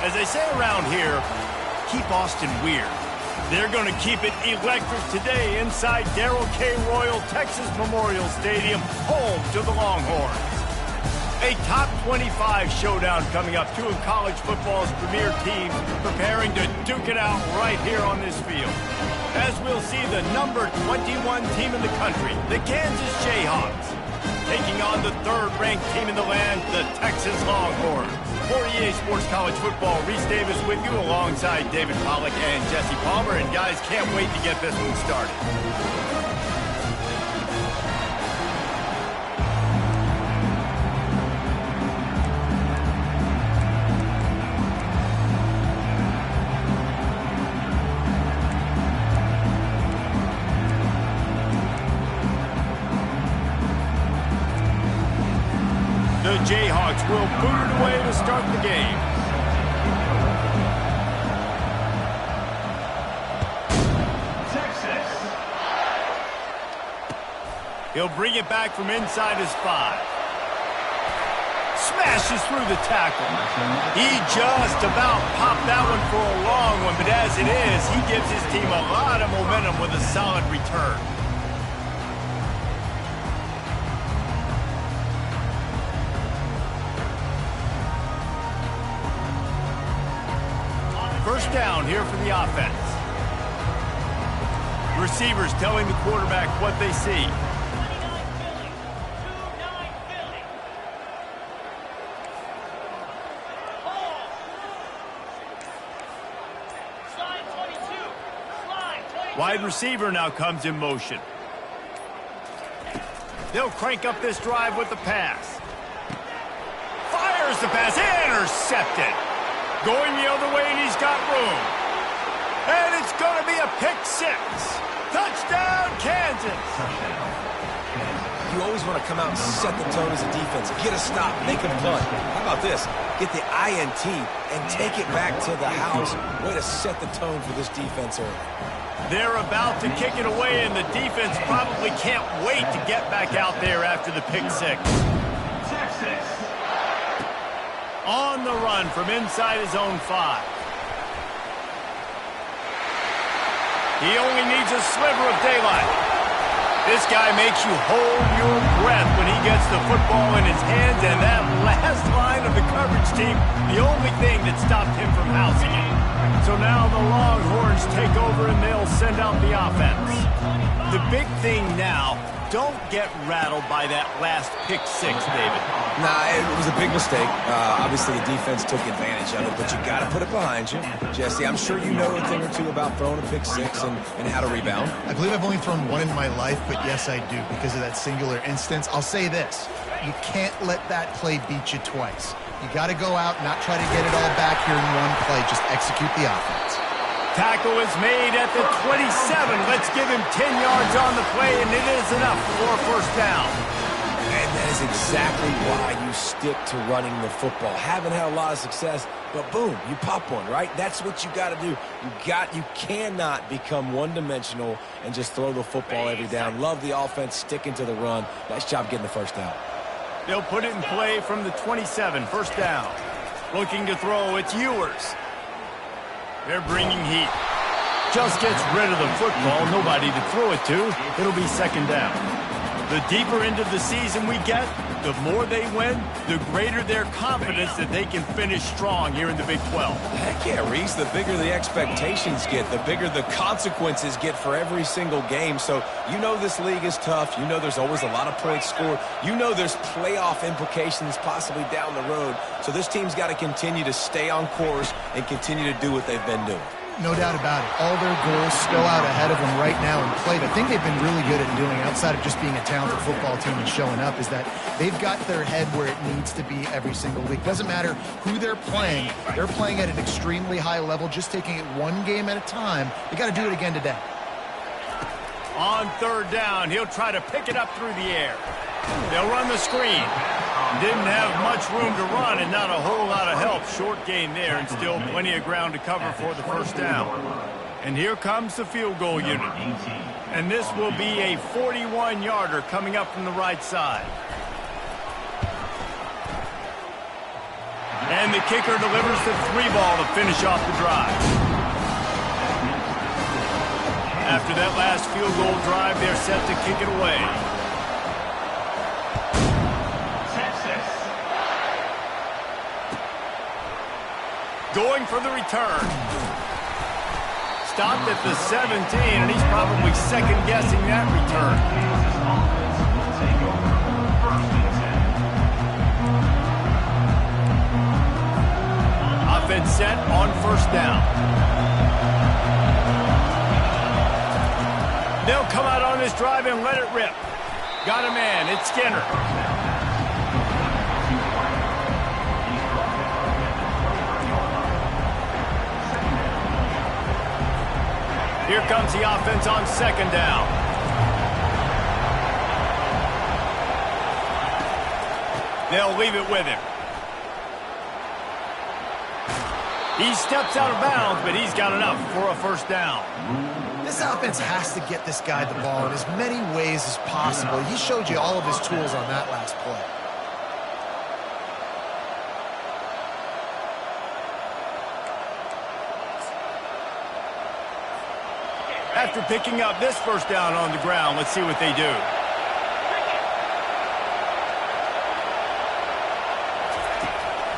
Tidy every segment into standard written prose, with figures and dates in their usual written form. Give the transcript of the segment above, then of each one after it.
As they say around here, keep Austin weird. They're going to keep it electric today inside Darrell K. Royal Texas Memorial Stadium, home to the Longhorns. A top 25 showdown coming up. Two of college football's premier teams preparing to duke it out right here on this field. As we'll see the number 21 team in the country, the Kansas Jayhawks, taking on the third-ranked team in the land, the Texas Longhorns. For EA Sports College Football, Reese Davis with you alongside David Pollack and Jesse Palmer. And guys, can't wait to get this one started. The Jayhawks will boot it away to start the game. Texas. He'll bring it back from inside his 5. Smashes through the tackle. He just about popped that one for a long one, but as it is, he gives his team a lot of momentum with a solid return. First down here for the offense. Receivers telling the quarterback what they see. 29 Philly. 29 Philly. Slide 22. Wide receiver now comes in motion. They'll crank up this drive with the pass. Fires the pass. Intercepted. Going the other way, and he's got room. And it's going to be a pick 6. Touchdown, Kansas. You always want to come out and set the tone as a defense. Get a stop, make a punt. How about this? Get the INT and take it back to the house. Way to set the tone for this defense early. They're about to kick it away, and the defense probably can't wait to get back out there after the pick 6. Texas. On the run from inside his own 5. He only needs a sliver of daylight. This guy makes you hold your breath when he gets the football in his hands, and that last line of the coverage team, the only thing that stopped him from housing it. So now the Longhorns take over, and they'll send out the offense. The big thing now, don't get rattled by that last pick 6, David. Nah, it was a big mistake. Obviously, the defense took advantage of it, but you got to put it behind you. Jesse, I'm sure you know a thing or two about throwing a pick 6 and how to rebound. I believe I've only thrown one in my life, but yes, I do, because of that singular instance. I'll say this. You can't let that play beat you twice. You got to go out, not try to get it all back here in one play. Just execute the offense. Tackle is made at the 27. Let's give him 10 yards on the play, and it is enough for a first down. And that is exactly why you stick to running the football. Haven't had a lot of success, but boom, you pop one, right? That's what you got to do. You cannot become one-dimensional and just throw the football every down. Love the offense, sticking to the run. Nice job getting the first down. They'll put it in play from the 27, first down. Looking to throw, it's Ewers. They're bringing heat. Just gets rid of the football, nobody to throw it to. It'll be second down. The deeper into the season we get, the more they win, the greater their confidence that they can finish strong here in the Big 12. Heck yeah, Reese. The bigger the expectations get, the bigger the consequences get for every single game. So you know this league is tough. You know there's always a lot of points scored. You know there's playoff implications possibly down the road. So this team's got to continue to stay on course and continue to do what they've been doing. No doubt about it. All their goals still out ahead of them right now in play. The thing they've been really good at doing, outside of just being a talented football team and showing up, is that they've got their head where it needs to be every single week. Doesn't matter who they're playing at an extremely high level, just taking it one game at a time. They got to do it again today. On third down, he'll try to pick it up through the air. They'll run the screen. Didn't have much room to run and not a whole lot of help. Short gain there and still plenty of ground to cover for the first down. And here comes the field goal unit. And this will be a 41-yarder coming up from the right side. And the kicker delivers the 3-ball to finish off the drive. After that last field goal drive, they're set to kick it away. Going for the return. Stopped at the 17, and he's probably second-guessing that return. Offense set on first down. They'll come out on this drive and let it rip. Got a man. It's Skinner. Here comes the offense on second down. They'll leave it with him. He steps out of bounds, but he's got enough for a first down. This offense has to get this guy the ball in as many ways as possible. He showed you all of his tools on that last play. After picking up this first down on the ground, let's see what they do.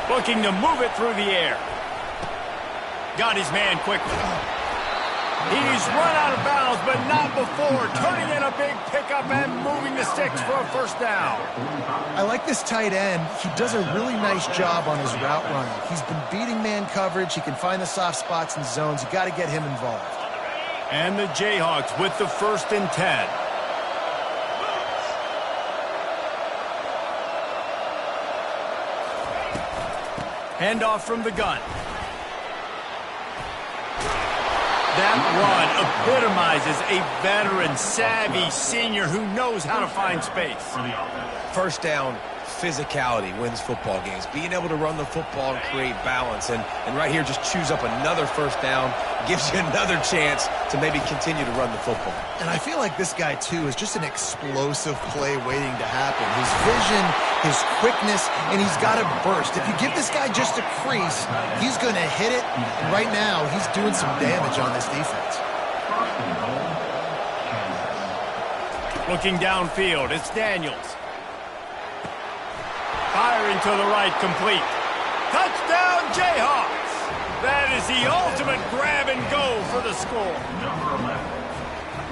Looking to move it through the air. Got his man quickly. He's run out of bounds, but not before. Turning in a big pickup and moving the sticks for a first down. I like this tight end. He does a really nice job on his route running. He's been beating man coverage. He can find the soft spots and zones. You got to get him involved. And the Jayhawks with the 1st and 10. Handoff from the gun. That run epitomizes a veteran, savvy senior who knows how to find space. First down, physicality wins football games. Being able to run the football and create balance. And right here, just choose up another first down. Gives you another chance to maybe continue to run the football. And I feel like this guy, too, is just an explosive play waiting to happen. His vision, his quickness, and he's got a burst. If you give this guy just a crease, he's going to hit it. And right now, he's doing some damage on this defense. Looking downfield, it's Daniels. Firing to the right, complete. Touchdown, Jayhawks! That is the ultimate grab and go for the score.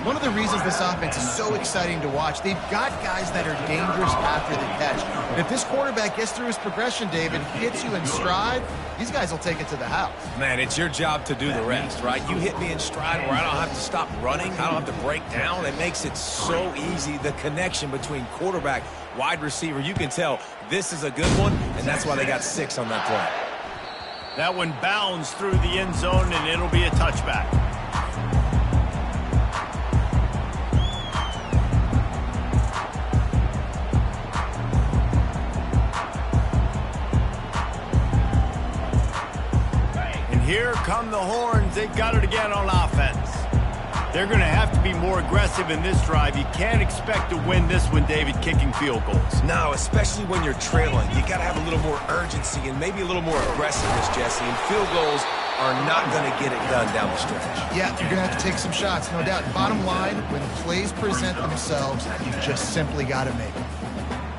One of the reasons this offense is so exciting to watch, they've got guys that are dangerous after the catch. And if this quarterback gets through his progression, David, hits you in stride, these guys will take it to the house. Man, it's your job to do the rest, right? You hit me in stride where I don't have to stop running. I don't have to break down. It makes it so easy, the connection between quarterback, wide receiver. You can tell this is a good one, and that's why they got 6 on that play. That one bounds through the end zone, and it'll be a touchback. And here come the horns. They got it again on offense. They're going to have to be more aggressive in this drive. You can't expect to win this one, David, kicking field goals. No, especially when you're trailing. You got to have a little more urgency and maybe a little more aggressiveness, Jesse. And field goals are not going to get it done down the stretch. Yeah, you're going to have to take some shots, no doubt. Bottom line, when plays present themselves, you just simply got to make them.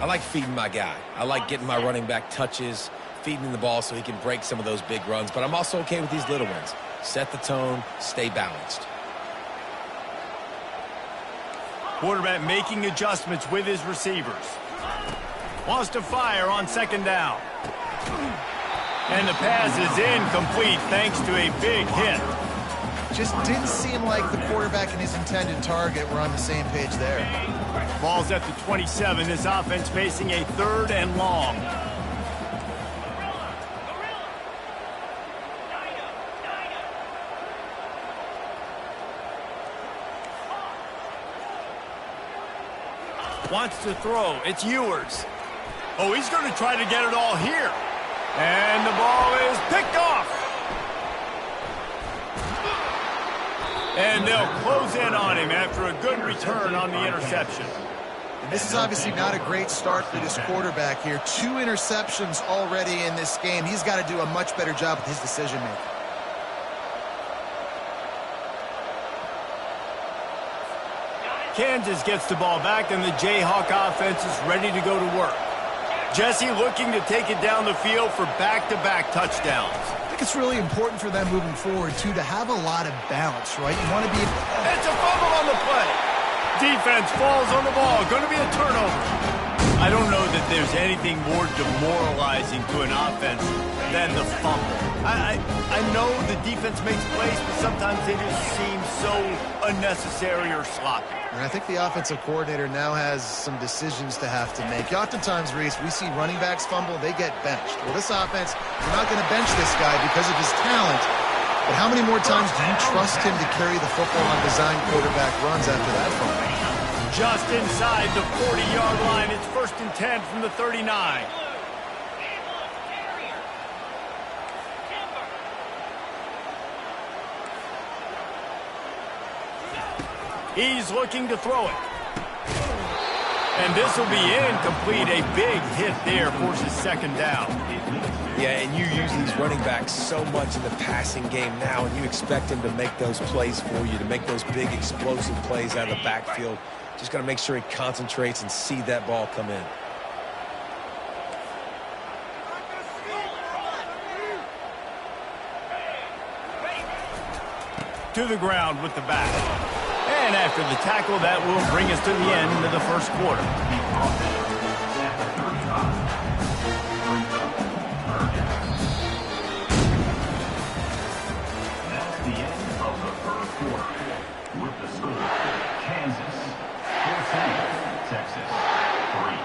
I like feeding my guy. I like getting my running back touches, feeding him the ball so he can break some of those big runs. But I'm also okay with these little ones. Set the tone, stay balanced. Quarterback making adjustments with his receivers. Wants to fire on second down. And the pass is incomplete thanks to a big hit. Just didn't seem like the quarterback and his intended target were on the same page there. Ball's at the 27. This offense facing a 3rd and long. Wants to throw. It's Ewers. Oh, he's going to try to get it all here. And the ball is picked off. And they'll close in on him after a good return on the interception. And this is obviously not a great start for this quarterback here. 2 interceptions already in this game. He's got to do a much better job with his decision-making. Kansas gets the ball back, and the Jayhawk offense is ready to go to work. Jesse looking to take it down the field for back-to-back touchdowns. I think it's really important for them moving forward, too, to have a lot of balance, right? You want to be... It's a fumble on the play. Defense falls on the ball. Going to be a turnover. I don't know that there's anything more demoralizing to an offense than the fumble. I know the defense makes plays, but sometimes they just seem so unnecessary or sloppy. And I think the offensive coordinator now has some decisions to have to make. Oftentimes, Reese, we see running backs fumble, they get benched. Well, this offense, you're not going to bench this guy because of his talent. But how many more times do you trust him to carry the football on design quarterback runs after that fumble? Just inside the 40-yard line. It's 1st and 10 from the 39. He's looking to throw it. And this will be incomplete. A big hit there forces 2nd down. Yeah, and you use these running backs so much in the passing game now, and you expect them to make those plays for you, to make those big explosive plays out of the backfield. Just got to make sure he concentrates and see that ball come in. To the ground with the back. And after the tackle, that will bring us to the end of the 1st quarter. That's the end of the 1st quarter. With the score, Kansas 14, Texas 3.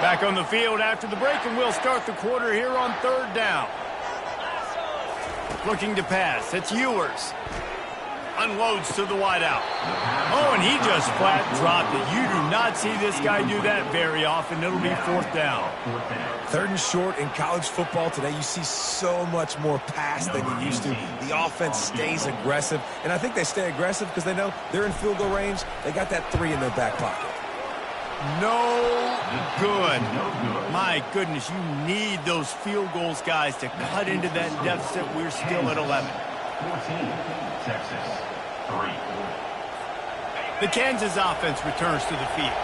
Back on the field after the break, and we'll start the quarter here on 3rd down. Looking to pass. It's Ewers. Unloads to the wideout. Oh, and he just flat dropped it. You do not see this guy do that very often. It'll be 4th down. 3rd and short in college football today. You see so much more pass than you used to. The offense stays aggressive, and I think they stay aggressive because they know they're in field goal range. They got that 3 in their back pocket. No good. My goodness, you need those field goals, guys, to cut into that deficit. We're still at 11. 14, Texas 3. The Kansas offense returns to the field.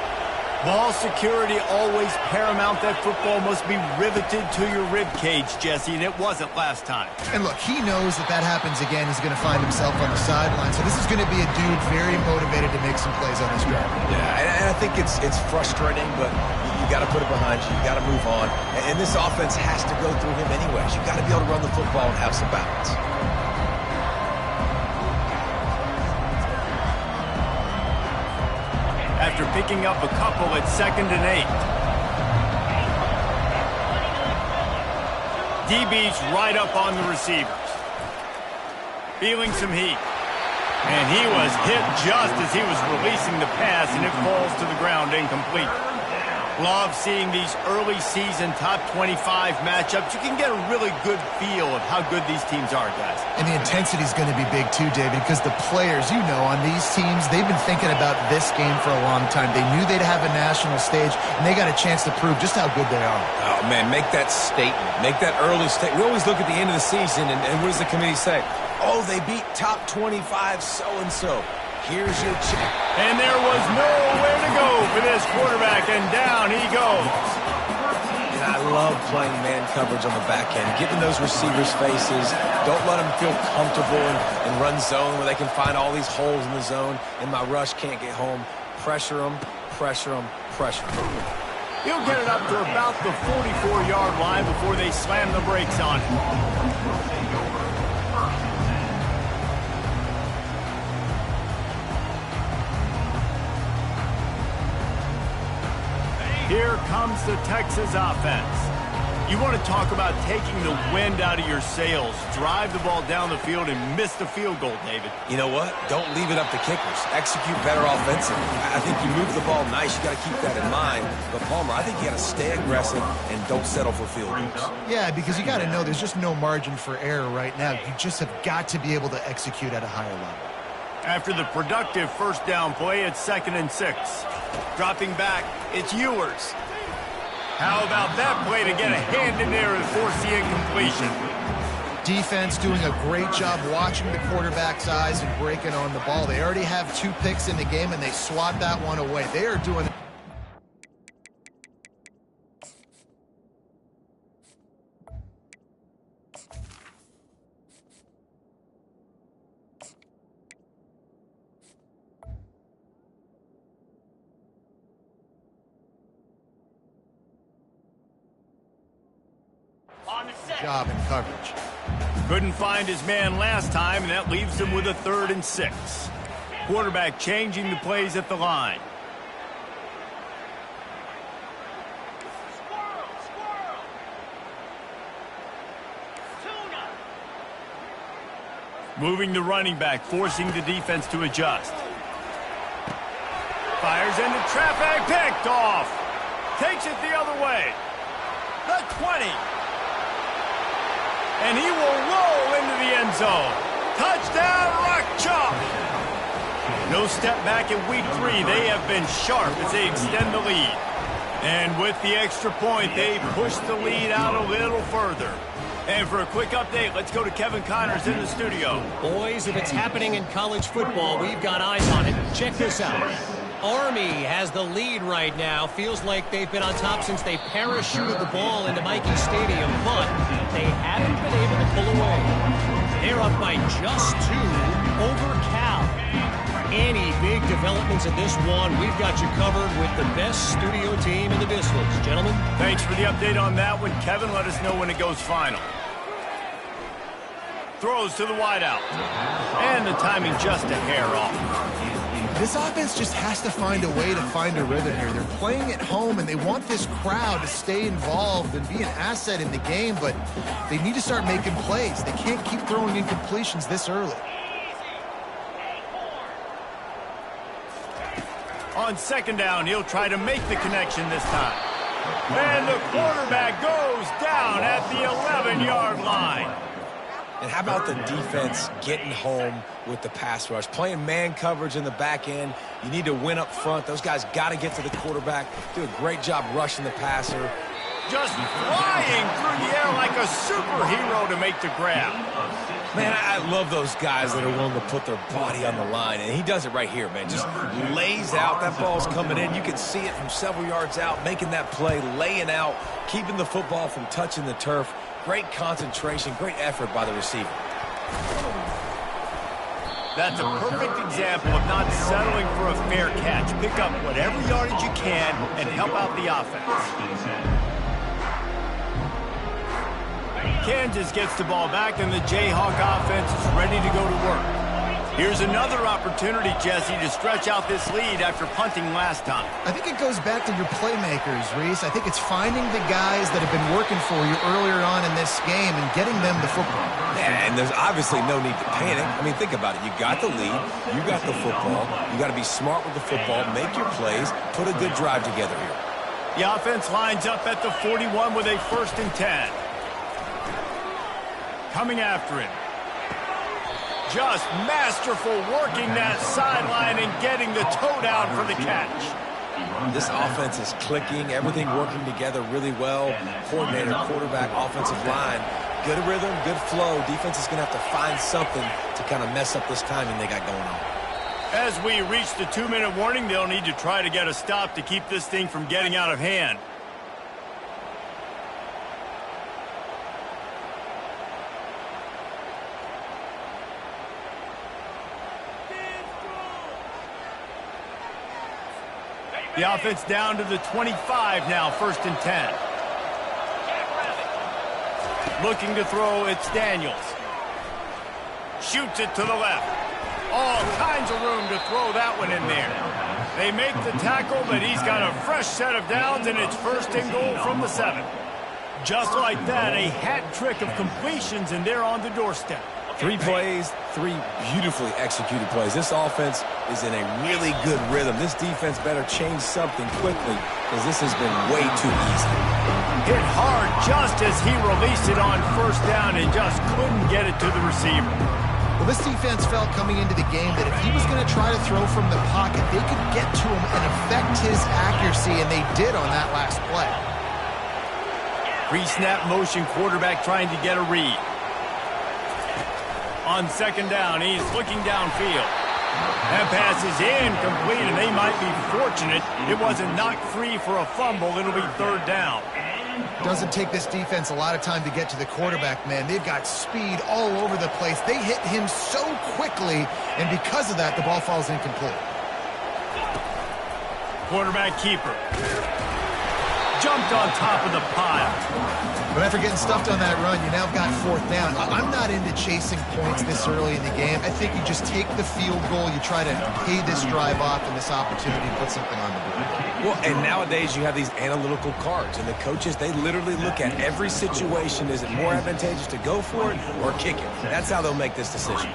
Ball security always paramount. That football must be riveted to your rib cage, Jesse, and it wasn't last time. And look, he knows that that happens again. He's going to find himself on the sideline. So this is going to be a dude very motivated to make some plays on this drive. Yeah, and I think it's frustrating, but you got to put it behind you. You got to move on. And this offense has to go through him anyways. You got to be able to run the football and have some balance. After picking up a couple at 2nd and 8. DB's right up on the receivers. Feeling some heat. And he was hit just as he was releasing the pass, and it falls to the ground incomplete. Love seeing these early season top 25 matchups. You can get a really good feel of how good these teams are, guys. And the intensity is going to be big too, David, because the players, you know, on these teams, they've been thinking about this game for a long time. They knew they'd have a national stage, and they got a chance to prove just how good they are. Oh, man, make that statement. Make that early statement. We always look at the end of the season, and what does the committee say? Oh, they beat top 25 so-and-so. Here's your check. And there was nowhere to go for this quarterback, and down he goes. And I love playing man coverage on the back end, giving those receivers faces. Don't let them feel comfortable and run zone where they can find all these holes in the zone, and my rush can't get home. Pressure them, pressure them, pressure them. He'll get it up to about the 44-yard line before they slam the brakes on him. Here comes the Texas offense. You want to talk about taking the wind out of your sails. Drive the ball down the field and miss the field goal, David. You know what? Don't leave it up to kickers. Execute better offensively. I think you move the ball nice. You got to keep that in mind. But, Palmer, I think you got to stay aggressive and don't settle for field goals. Yeah, because you got to know there's just no margin for error right now. You just have got to be able to execute at a higher level. After the productive first down play, it's 2nd and 6. Dropping back, it's Ewers. How about that play to get a hand in there and force the incompletion? Defense doing a great job watching the quarterback's eyes and breaking on the ball. They already have 2 picks in the game, and they swat that one away. They are doing... job in coverage. Couldn't find his man last time, and that leaves him with a 3rd and 6. Quarterback changing the plays at the line. Moving the running back, forcing the defense to adjust. Fires into traffic, picked off. Takes it the other way. The 20. And he will roll into the end zone. Touchdown, Rock Chalk. No step back in week 3. They have been sharp as they extend the lead. And with the extra point, they push the lead out a little further. And for a quick update, let's go to Kevin Connors in the studio. Boys, if it's happening in college football, we've got eyes on it. Check this out. Army has the lead right now. Feels like they've been on top since they parachuted the ball into Michie Stadium, but they haven't been able to pull away. They're up by just 2 over Cal. Any big developments in this one, we've got you covered with the best studio team in the business. Gentlemen. Thanks for the update on that one. Kevin, let us know when it goes final. Throws to the wideout. And the timing just a hair off. This offense just has to find a way to find a rhythm here. They're playing at home, and they want this crowd to stay involved and be an asset in the game, but they need to start making plays. They can't keep throwing incompletions this early. On 2nd down, he'll try to make the connection this time. And the quarterback goes down at the 11-yard line. And how about the defense getting home with the pass rush? Playing man coverage in the back end. You need to win up front. Those guys got to get to the quarterback. Do a great job rushing the passer. Just flying through the air like a superhero to make the grab. Man, I love those guys that are willing to put their body on the line. And he does it right here, man. Just lays out. That ball's coming in. You can see it from several yards out, making that play, laying out, keeping the football from touching the turf. Great concentration, great effort by the receiver. That's a perfect example of not settling for a fair catch. Pick up whatever yardage you can and help out the offense. Kansas gets the ball back, and the Jayhawk offense is ready to go to work. Here's another opportunity, Jesse, to stretch out this lead after punting last time. I think it goes back to your playmakers, Reese. I think it's finding the guys that have been working for you earlier on in this game and getting them the football. Yeah, and there's obviously no need to panic. I mean, think about it. You got the lead. You got the football. You got to be smart with the football, make your plays, put a good drive together here. The offense lines up at the 41 with a 1st and 10. Coming after him. Just masterful working that sideline and getting the toe down for the catch. This offense is clicking, everything working together really well. Coordinator, quarterback, offensive line. Good rhythm, good flow. Defense is going to have to find something to kind of mess up this timing they got going on. As we reach the 2-minute warning, they'll need to try to get a stop to keep this thing from getting out of hand. The offense down to the 25 now, 1st and 10. Looking to throw, it's Daniels. Shoots it to the left. All kinds of room to throw that one in there. They make the tackle, but he's got a fresh set of downs, and it's 1st and goal from the 7. Just like that, a hat trick of completions, and they're on the doorstep. 3 plays, 3 beautifully executed plays. This offense is in a really good rhythm. This defense better change something quickly because this has been way too easy. Hit hard just as he released it on first down and just couldn't get it to the receiver. Well, this defense felt coming into the game that if he was going to try to throw from the pocket, they could get to him and affect his accuracy, and they did on that last play. Pre-snap motion, quarterback trying to get a read. On second down, he's looking downfield. That pass is incomplete, and they might be fortunate it wasn't knocked free for a fumble. It'll be third down. Doesn't take this defense a lot of time to get to the quarterback, man. They've got speed all over the place. They hit him so quickly, and because of that, the ball falls incomplete. Quarterback keeper. Jumped on top of the pile. But after getting stuffed on that run, you now got fourth down. I'm not into chasing points this early in the game. I think you just take the field goal, you try to pay this drive off and this opportunity to put something on the board. Well, and nowadays you have these analytical cards, and the coaches, they literally look at every situation. Is it more advantageous to go for it or kick it? That's how they'll make this decision.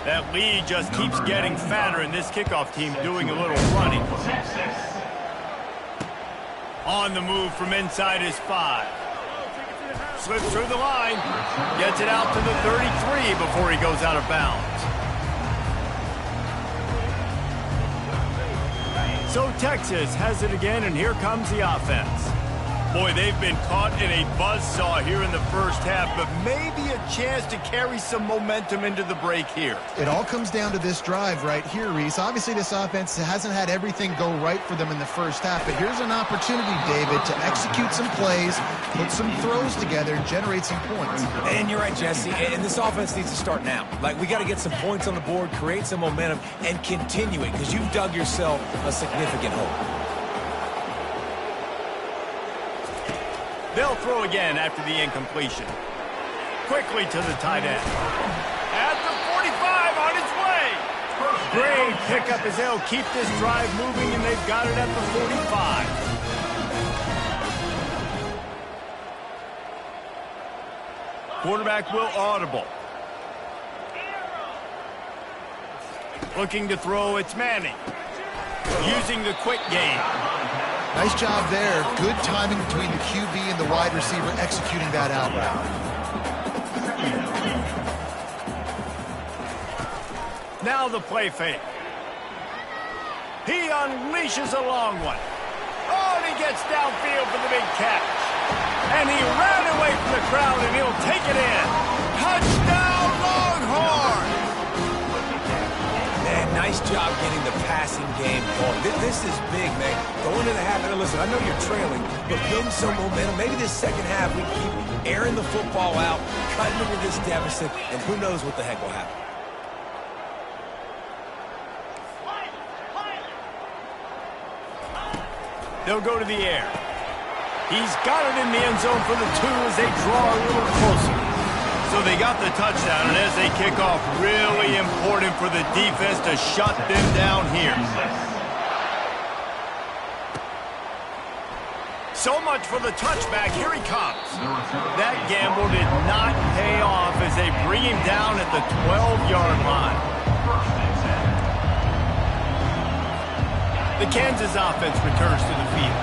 That lead just keeps getting fatter, and this kickoff team doing a little running. On the move from inside his 5. Slips through the line. Gets it out to the 33 before he goes out of bounds. So Texas has it again, and here comes the offense. Boy, they've been caught in a buzzsaw here in the first half, but maybe a chance to carry some momentum into the break here. It all comes down to this drive right here, Reese. Obviously, this offense hasn't had everything go right for them in the first half, but here's an opportunity, David, to execute some plays, put some throws together, and generate some points. And you're right, Jesse, and this offense needs to start now. Like, we got to get some points on the board, create some momentum, and continue it, because you've dug yourself a significant hole. They'll throw again after the incompletion. Quickly to the tight end. At the 45, on its way. Great pickup as they'll keep this drive moving, and they've got it at the 45. Quarterback will audible. Looking to throw, it's Manning. Using the quick game. Nice job there. Good timing between the QB and the wide receiver executing that out route. Now the play fake. He unleashes a long one. Oh, and he gets downfield for the big catch. And he ran away from the crowd, and he'll take it in. Touchdown, Longhorn! Man, nice job getting the passing game going. This is big, man. Going into the half, and listen, I know you're trailing, but building some momentum. Maybe this second half we keep airing the football out, cutting into this deficit, and who knows what the heck will happen. They'll go to the air. He's got it in the end zone for the 2 as they draw a little closer. So they got the touchdown, and as they kick off, really important for the defense to shut them down here. So much for the touchback. Here he comes. That gamble did not pay off as they bring him down at the 12-yard line. The Kansas offense returns to the field.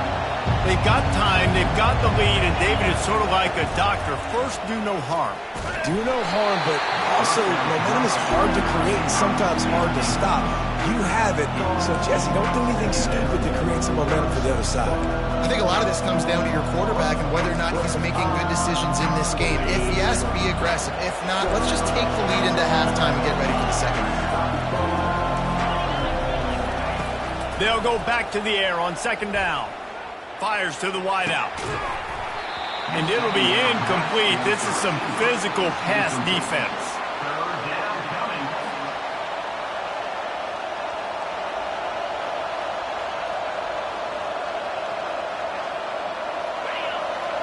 They've got time, they've got the lead, and David is sort of like a doctor. First, do no harm. Do no harm, but also momentum is hard to create and sometimes hard to stop. You have it, so Jesse, don't do anything stupid to create some momentum for the other side. I think a lot of this comes down to your quarterback and whether or not he's making good decisions in this game. If yes, be aggressive. If not, let's just take the lead into halftime and get ready for the second half. They'll go back to the air on second down. Fires to the wideout. And it'll be incomplete. This is some physical pass defense.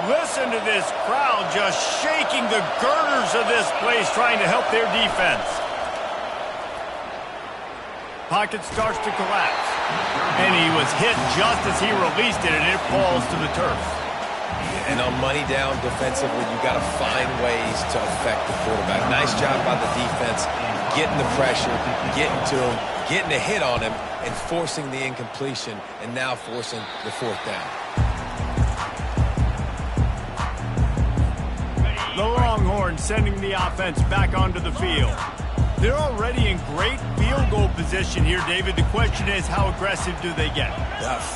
Listen to this crowd just shaking the girders of this place, trying to help their defense. Pocket starts to collapse. And he was hit just as he released it, and it falls to the turf. And on money down defensively, you got to find ways to affect the quarterback. Nice job by the defense, getting the pressure, getting to him, getting a hit on him, and forcing the incompletion, and now forcing the fourth down. The Longhorns sending the offense back onto the field. They're already in great field goal position here, David. The question is, how aggressive do they get?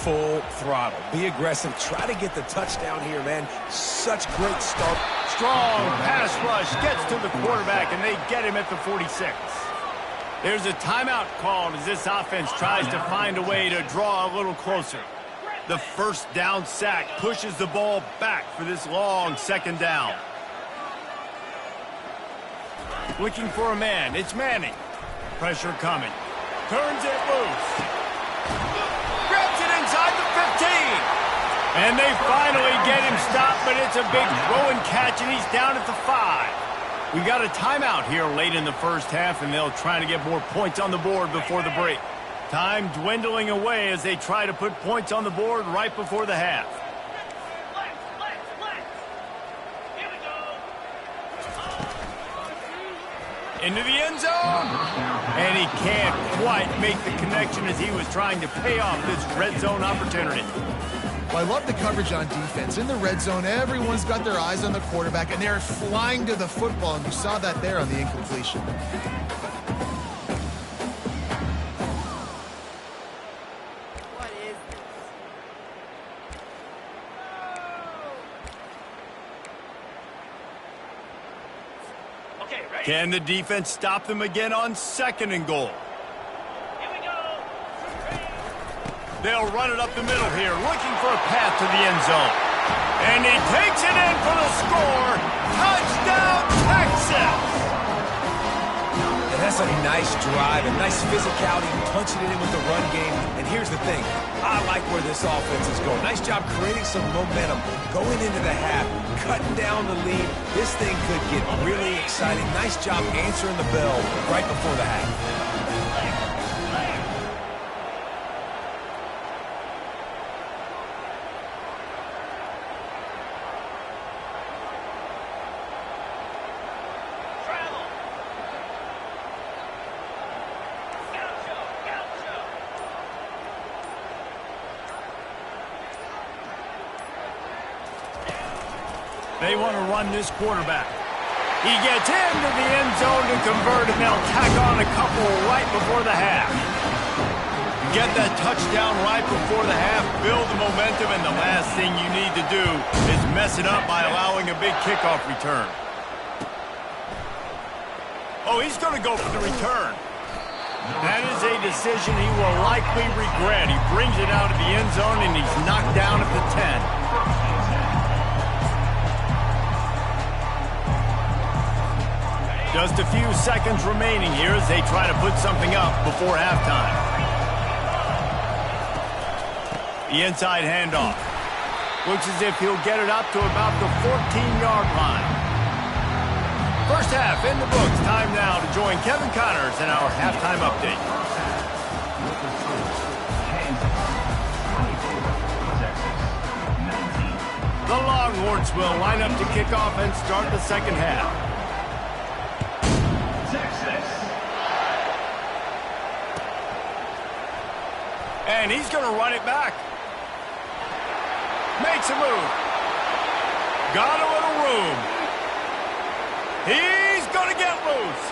Full throttle. Be aggressive. Try to get the touchdown here, man. Such great start. Strong pass rush gets to the quarterback, and they get him at the 46. There's a timeout called as this offense tries to find a way to draw a little closer. The first down sack pushes the ball back for this long second down. Looking for a man. It's Manning. Pressure coming. Turns it loose. Grabs it inside the 15. And they finally get him stopped, but it's a big throw and catch, and he's down at the 5. We got a timeout here late in the first half, and they'll try to get more points on the board before the break. Time dwindling away as they try to put points on the board right before the half. Into the end zone, and he can't quite make the connection as he was trying to pay off this red zone opportunity. Well, I love the coverage on defense. In the red zone, everyone's got their eyes on the quarterback, and they're flying to the football, and you saw that there on the incompletion. Can the defense stop them again on 2nd and goal? They'll run it up the middle here, looking for a path to the end zone. And he takes it in for the score. Touchdown, Texas! And that's a nice drive, a nice physicality, punching it in with the run game. And here's the thing. I like where this offense is going. Nice job creating some momentum, going into the half, cutting down the lead. This thing could get really exciting. Nice job answering the bell right before the half. They want to run this quarterback. He gets into the end zone to convert, and they'll tack on a couple right before the half. Get that touchdown right before the half, build the momentum, and the last thing you need to do is mess it up by allowing a big kickoff return. Oh, he's going to go for the return. That is a decision he will likely regret. He brings it out of the end zone, and he's knocked down at the 10. Just a few seconds remaining here as they try to put something up before halftime. The inside handoff. Looks as if he'll get it up to about the 14-yard line. First half in the books. Time now to join Kevin Connors in our halftime update. The Longhorns will line up to kick off and start the second half. And he's going to run it back. Makes a move. Got a little room. He's going to get loose.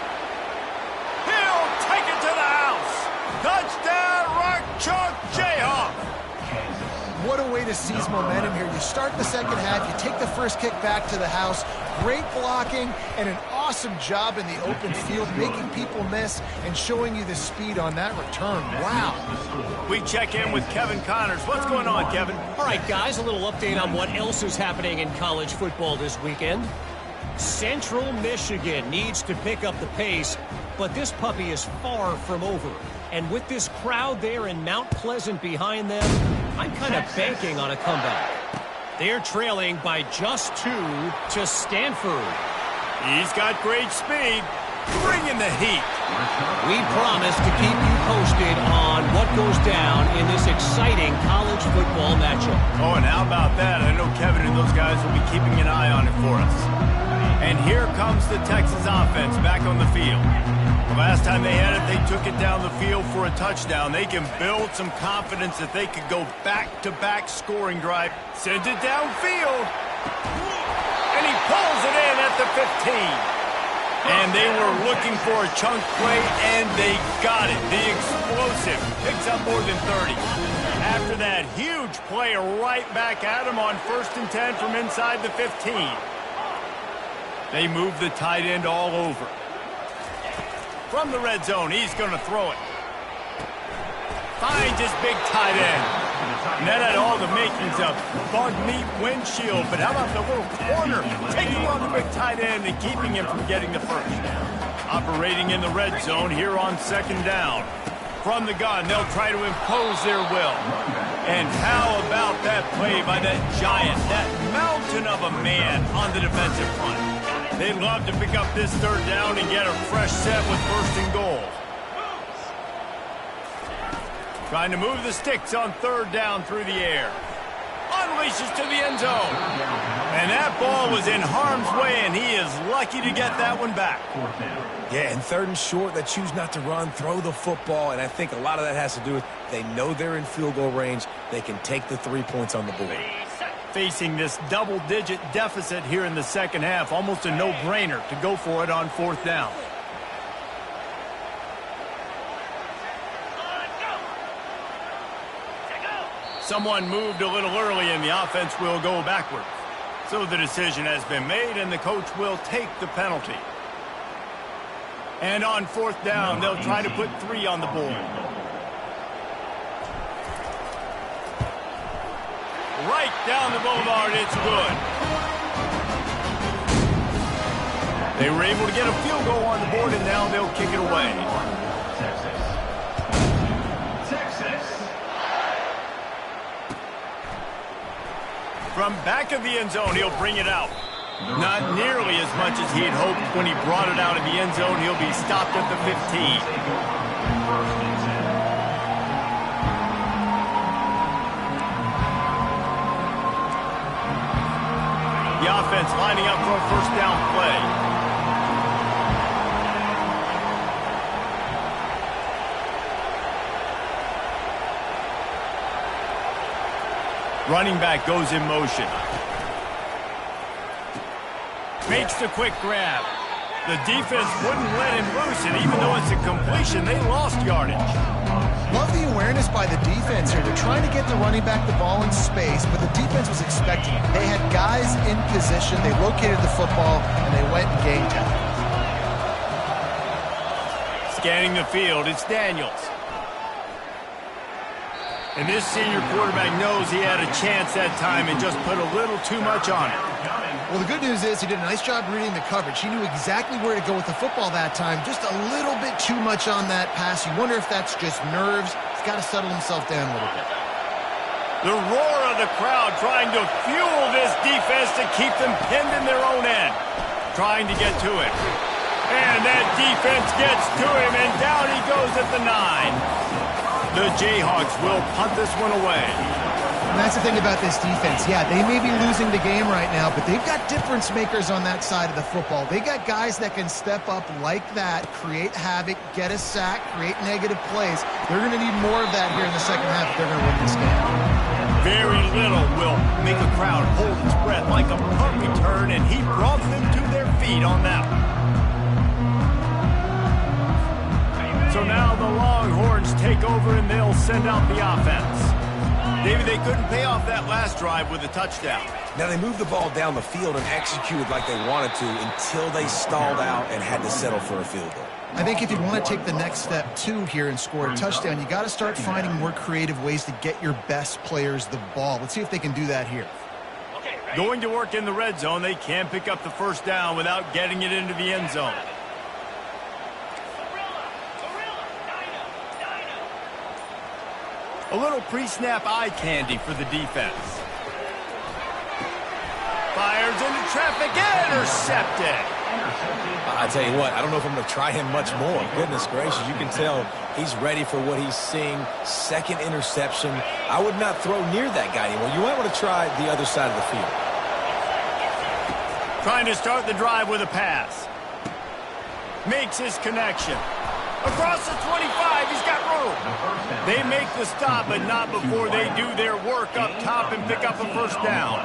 He'll take it to the house. Touchdown, Rock Chalk Jayhawk. What a way to seize momentum here. You start the second half, you take the first kick back to the house. Great blocking and an awesome job in the open field, making people miss and showing you the speed on that return. Wow. We check in with Kevin Connors. What's going on, Kevin? All right, guys, a little update on what else is happening in college football this weekend. Central Michigan needs to pick up the pace, but this puppy is far from over. And with this crowd there in Mount Pleasant behind them, I'm kind of banking on a comeback. They're trailing by just 2 to Stanford. He's got great speed. bringing the heat. We promise to keep you posted on what goes down in this exciting college football matchup. Oh, and how about that? I know Kevin and those guys will be keeping an eye on it for us. And here comes the Texas offense back on the field. The last time they had it, they took it down the field for a touchdown. They can build some confidence that they could go back-to-back scoring drive. Sends it downfield. And he pulls it in at the 15. And they were looking for a chunk play, and they got it. The explosive picks up more than 30. After that huge play, right back at him on 1st and 10 from inside the 15. They move the tight end all over. From the red zone, he's going to throw it. Finds his big tight end. And that had all the makings of bug meat windshield. But how about the little corner taking on the big tight end and keeping him from getting the first? Operating in the red zone here on 2nd down. From the gun, they'll try to impose their will. And how about that play by that giant, that mountain of a man on the defensive front? They'd love to pick up this 3rd down and get a fresh set with 1st and goal. Trying to move the sticks on 3rd down through the air. Unleashes to the end zone. And that ball was in harm's way, and he is lucky to get that one back. Yeah, and 3rd and short, they choose not to run, throw the football, and I think a lot of that has to do with they know they're in field goal range. They can take the 3 points on the board. Facing this double-digit deficit here in the 2nd half, almost a no-brainer to go for it on 4th down. Someone moved a little early, and the offense will go backwards. So the decision has been made, and the coach will take the penalty. And on 4th down, they'll try to put 3 on the board. Right down the boulevard, it's good. They were able to get a field goal on the board, and now they'll kick it away. From back of the end zone, he'll bring it out. Not nearly as much as he had hoped when he brought it out of the end zone. He'll be stopped at the 15. The offense lining up for a 1st down play. Running back goes in motion. Makes the quick grab. The defense wouldn't let him loose, and even though it's a completion, they lost yardage. Love the awareness by the defense here. They're trying to get the running back the ball in space, but the defense was expecting it. They had guys in position. They located the football, and they went and game time. Scanning the field, it's Daniels. And this senior quarterback knows he had a chance that time and just put a little too much on it. Well, the good news is he did a nice job reading the coverage. He knew exactly where to go with the football that time. Just a little bit too much on that pass. You wonder if that's just nerves. He's got to settle himself down a little bit. The roar of the crowd trying to fuel this defense to keep them pinned in their own end. Trying to get to it. And that defense gets to him, and down he goes at the 9. The Jayhawks will punt this one away. And that's the thing about this defense. Yeah, they may be losing the game right now, but they've got difference makers on that side of the football. They got guys that can step up like that, create havoc, get a sack, create negative plays. They're going to need more of that here in the 2nd half if they're going to win this game. Very little will make a crowd hold its breath like a punt return, and he brought them to their feet on that one. So now the Longhorns take over, and they'll send out the offense. David, they couldn't pay off that last drive with a touchdown. Now, they moved the ball down the field and executed like they wanted to until they stalled out and had to settle for a field goal. I think if you want to take the next step, too, here and score a touchdown, you got to start finding more creative ways to get your best players the ball. Let's see if they can do that here. Going to work in the red zone, they can pick up the 1st down without getting it into the end zone. A little pre-snap eye candy for the defense. Fires into traffic, intercepted. I tell you what, I don't know if I'm going to try him much more. Goodness gracious, you can tell he's ready for what he's seeing. Second interception. I would not throw near that guy anymore. You might want to try the other side of the field. Trying to start the drive with a pass. Makes his connection. Across the 25, he's got room. They make the stop, but not before they do their work up top and pick up a first down.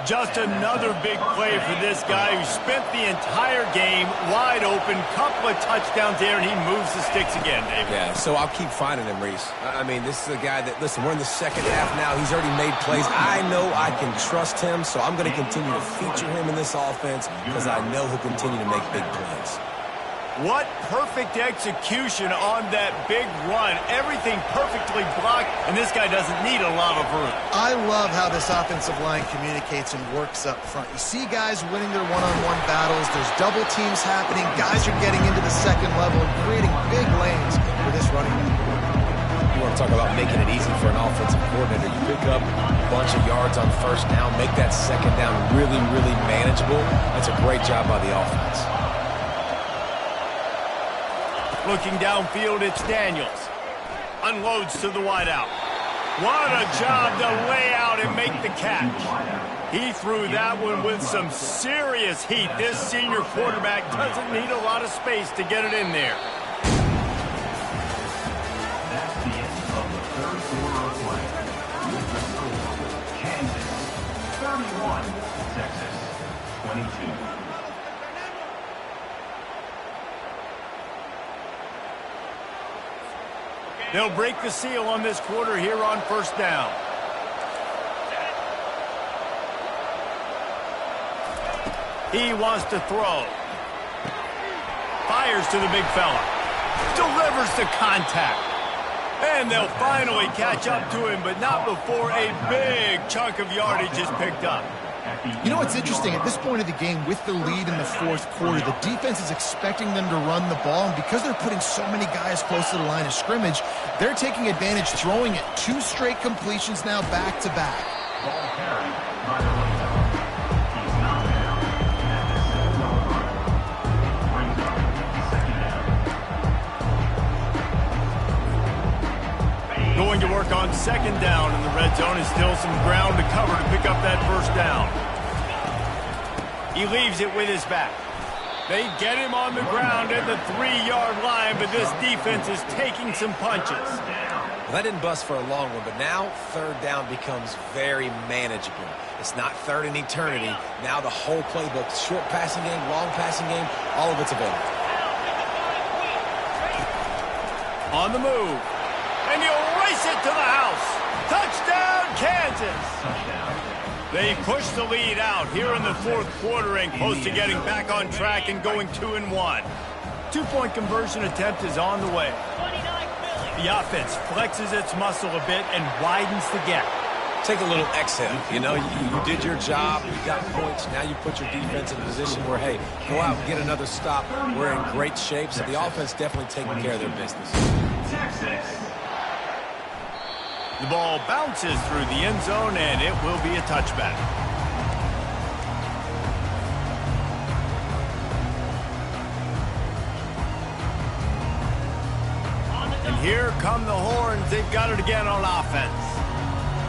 Just another big play for this guy who spent the entire game wide open. Couple of touchdowns there, and he moves the sticks again, David. Yeah, so I'll keep finding him, Reese. I mean, this is a guy that, listen, we're in the second half now. He's already made plays. I know I can trust him, so I'm going to continue to feature him in this offense because I know he'll continue to make big plays. What perfect execution on that big run. Everything perfectly blocked, and this guy doesn't need a lot of room. I love how this offensive line communicates and works up front. You see guys winning their one-on-one battles. There's double teams happening. Guys are getting into the second level and creating big lanes for this running back. You want to talk about making it easy for an offensive coordinator. You pick up a bunch of yards on first down, make that second down really, really manageable. That's a great job by the offense. Looking downfield, it's Daniels. Unloads to the wideout. What a job to lay out and make the catch. He threw that one with some serious heat. This senior quarterback doesn't need a lot of space to get it in there. That's the end of the third quarter of play. With the score, Kansas 31, Texas 22. They'll break the seal on this quarter here on first down. He wants to throw. Fires to the big fella. Delivers the contact. And they'll finally catch up to him, but not before a big chunk of yardage is picked up. You know what's interesting? At this point of the game, with the lead in the fourth quarter, the defense is expecting them to run the ball, and because they're putting so many guys close to the line of scrimmage, they're taking advantage, throwing it. 2 straight completions now back-to-back. Ball carried by the Ravens. He's not down at the 7-yard line. Brings up second down. Going to work on second down in the red zone, and still some ground to cover to pick up that first down. He leaves it with his back. They get him on the ground at the 3-yard line, but this defense is taking some punches. Well, that didn't bust for a long one, but now third down becomes very manageable. It's not third in eternity. Now the whole playbook, short passing game, long passing game, all of it's available. On the move. And he'll race it to the house. Touchdown, Kansas. Touchdown. They push the lead out here in the fourth quarter and close to getting back on track and going 2-1. 2-point conversion attempt is on the way. The offense flexes its muscle a bit and widens the gap. Take a little exhale. You know, you did your job. You got points. Now you put your defense in a position where, hey, go out and get another stop. We're in great shape, so the offense definitely taking care of their business. Texas. The ball bounces through the end zone, and it will be a touchback. And here come the horns. They've got it again on offense.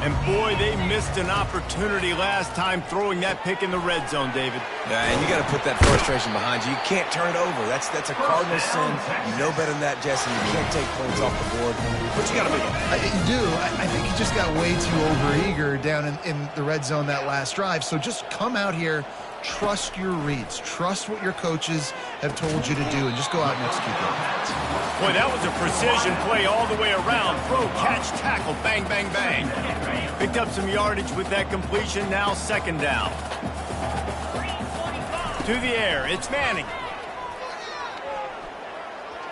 And boy, they missed an opportunity last time throwing that pick in the red zone, David. Yeah, and you got to put that frustration behind you. You can't turn it over. That's a cardinal sin. You know better than that, Jesse. You can't take points off the board. But you got to move on. You do. I think he just got way too overeager down in the red zone that last drive. So just come out here, trust your reads, trust what your coaches have told you to do, and just go out and execute that. Boy, that was a precision play all the way around. Throw, catch, tackle, bang, bang, bang. Picked up some yardage with that completion. Now second down. To the air, it's Manning.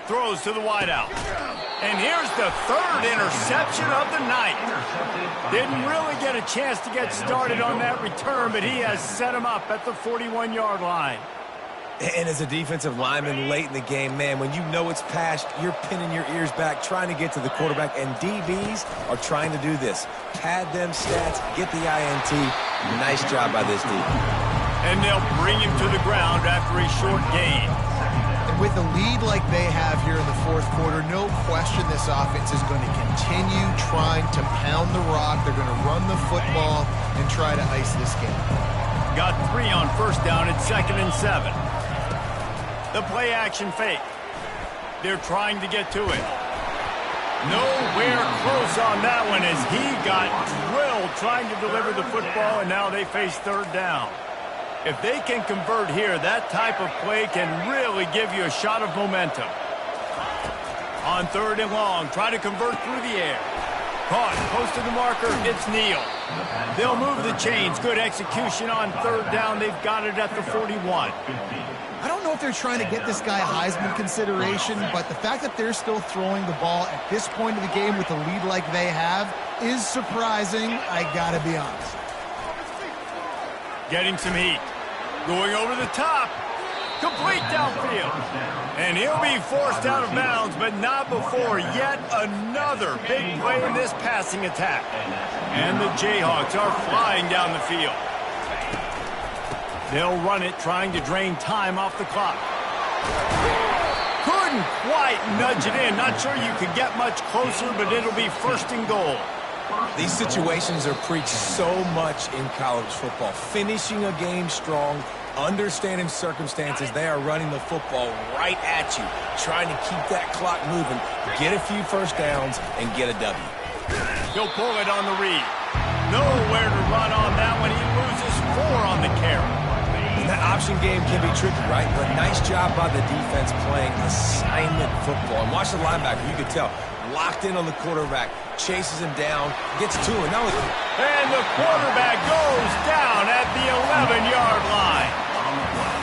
Throws to the wideout. And here's the third interception of the night. Didn't really get a chance to get started on that return, but he has set him up at the 41-yard line. And as a defensive lineman late in the game, man, when you know it's passed, you're pinning your ears back, trying to get to the quarterback, and DBs are trying to do this. Pad them stats, get the INT. Nice job by this DB. And they'll bring him to the ground after a short gain. And with a lead like they have here in the fourth quarter, no question this offense is going to continue trying to pound the rock. They're going to run the football and try to ice this game. Got 3 on first down at 2nd and 7. The play action fake. They're trying to get to it. Nowhere close on that one as he got drilled trying to deliver the football, and now they face 3rd down. If they can convert here, that type of play can really give you a shot of momentum. On 3rd and long, try to convert through the air. Caught, close to the marker, it's Neal. They'll move the chains. Good execution on 3rd down. They've got it at the 41. I don't know if they're trying to get this guy Heisman consideration, but the fact that they're still throwing the ball at this point of the game with a lead like they have is surprising, I gotta be honest. Getting some heat. Going over the top. Complete downfield. And he'll be forced out of bounds, but not before yet another big play in this passing attack. And the Jayhawks are flying down the field. They'll run it, trying to drain time off the clock. Couldn't quite nudge it in. Not sure you could get much closer, but it'll be 1st and goal. These situations are preached so much in college football. Finishing a game strong, understanding circumstances. They are running the football right at you, trying to keep that clock moving, get a few first downs, and get a W. He'll pull it on the read. Nowhere to run on that one. He loses 4 on the carry. And that option game can be tricky, right? But nice job by the defense playing assignment football. And watch the linebacker. You could tell. Locked in on the quarterback. Chases him down. Gets to him. And the quarterback goes down at the 11-yard line.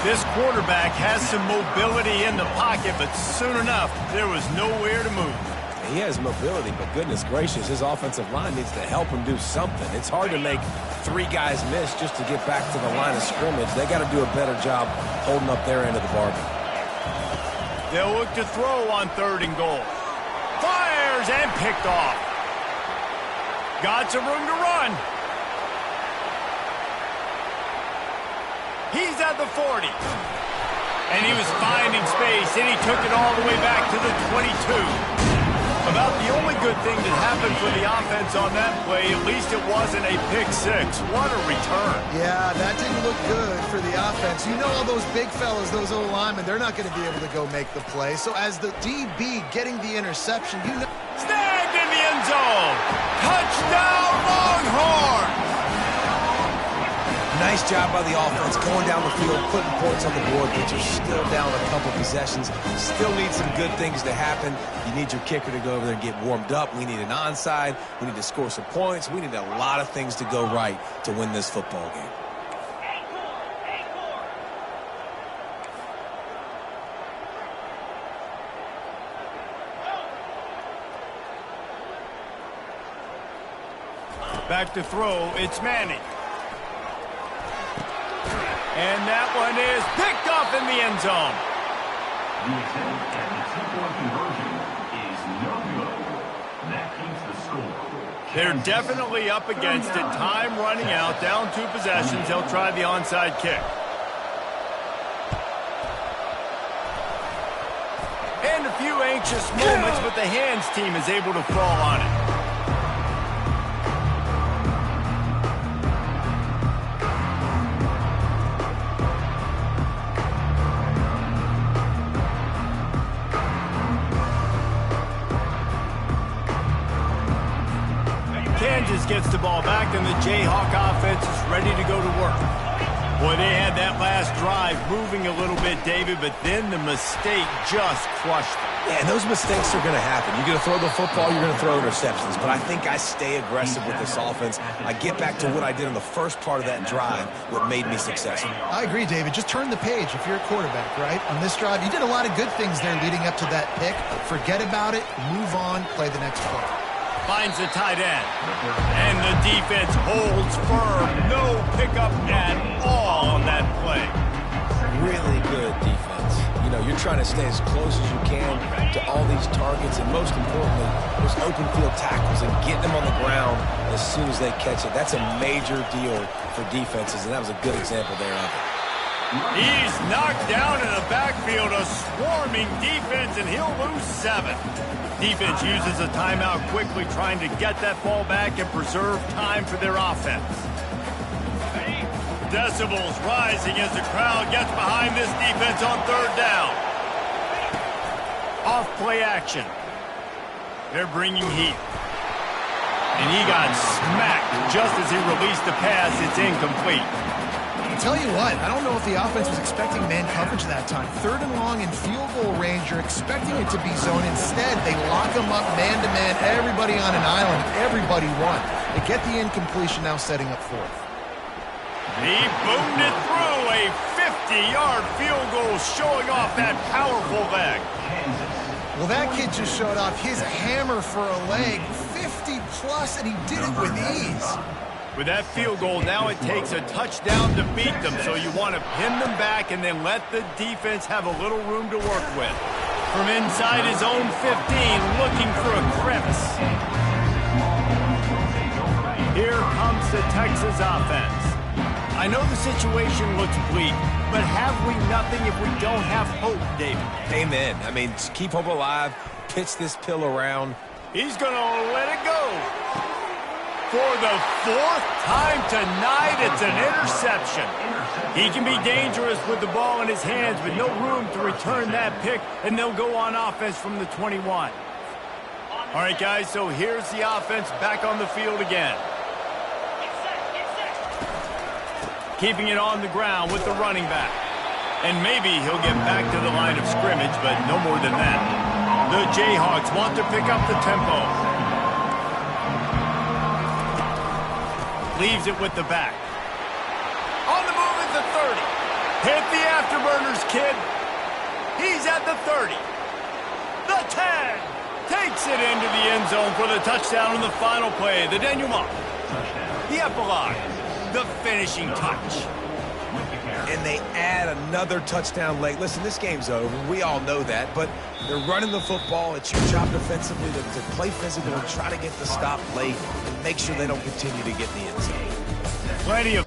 This quarterback has some mobility in the pocket, but soon enough, there was nowhere to move. He has mobility, but goodness gracious, his offensive line needs to help him do something. It's hard to make 3 guys miss just to get back to the line of scrimmage. They got to do a better job holding up their end of the bargain. They'll look to throw on 3rd and goal. Fires and picked off. Got some room to run. He's at the 40. And he was finding space, and he took it all the way back to the 22. About the only good thing that happened for the offense on that play, at least it wasn't a pick 6. What a return. Yeah, that didn't look good for the offense. You know all those big fellas, those O-linemen, they're not going to be able to go make the play. So as the DB getting the interception, you know... Snagged in the end zone. Touchdown, Longhorns. Nice job by the offense going down the field, putting points on the board, but you're still down a couple possessions. Still need some good things to happen. You need your kicker to go over there and get warmed up. We need an onside. We need to score some points. We need a lot of things to go right to win this football game. Back to throw, it's Manning. And that one is picked off in the end zone. The attempt at the 2-point conversion is no good. That keeps the score. They're definitely up against it. Time running out, down 2 possessions. They'll try the onside kick. And a few anxious moments, but the hands team is able to fall on it. Kansas gets the ball back, and the Jayhawk offense is ready to go to work. Boy, they had that last drive moving a little bit, David, but then the mistake just crushed them. Yeah, and those mistakes are going to happen. You're going to throw the football, you're going to throw interceptions. But I think I stay aggressive with this offense. I get back to what I did in the first part of that drive, what made me successful. I agree, David. Just turn the page if you're a quarterback, right? On this drive, you did a lot of good things there leading up to that pick. Forget about it, move on, play the next play. Finds the tight end. And the defense holds firm. No pickup at all on that play. Really good defense. You know, you're trying to stay as close as you can to all these targets, and most importantly, those open field tackles and getting them on the ground as soon as they catch it. That's a major deal for defenses, and that was a good example there of it. He's knocked down in the backfield, a swarming defense, and he'll lose 7. Defense uses a timeout quickly, trying to get that ball back and preserve time for their offense. Decibels rising as the crowd gets behind this defense on 3rd down. Off play action. They're bringing heat. And he got smacked just as he released the pass. It's incomplete. I'll tell you what, I don't know if the offense was expecting man coverage that time. 3rd and long in field goal range, you're expecting it to be zone. Instead, they lock them up man-to-man, everybody on an island, everybody won. They get the incompletion, now setting up 4th. He boomed it through, a 50-yard field goal, showing off that powerful leg. Well, that kid just showed off his hammer for a leg, 50-plus, and he did it with ease. With that field goal, now it takes a touchdown to beat them, so you want to pin them back and then let the defense have a little room to work with. From inside his own 15, looking for a crevice. Here comes the Texas offense. I know the situation looks bleak, but have we nothing if we don't have hope, David? Amen. I mean, keep hope alive, pitch this pill around. He's going to let it go. For the 4th time tonight, it's an interception. He can be dangerous with the ball in his hands, but no room to return that pick, and they'll go on offense from the 21. All right, guys, so here's the offense back on the field again. Keeping it on the ground with the running back. And maybe he'll get back to the line of scrimmage, but no more than that. The Jayhawks want to pick up the tempo. Leaves it with the back. On the move at the 30. Hit the afterburners, kid. He's at the 30. The 10. Takes it into the end zone for the touchdown on the final play. The denouement. The epilogue. The finishing touch. And they add another touchdown late. Listen, this game's over. We all know that. But they're running the football. It's your job defensively to play physical and try to get the stop late and make sure they don't continue to get in the end zone. Plenty of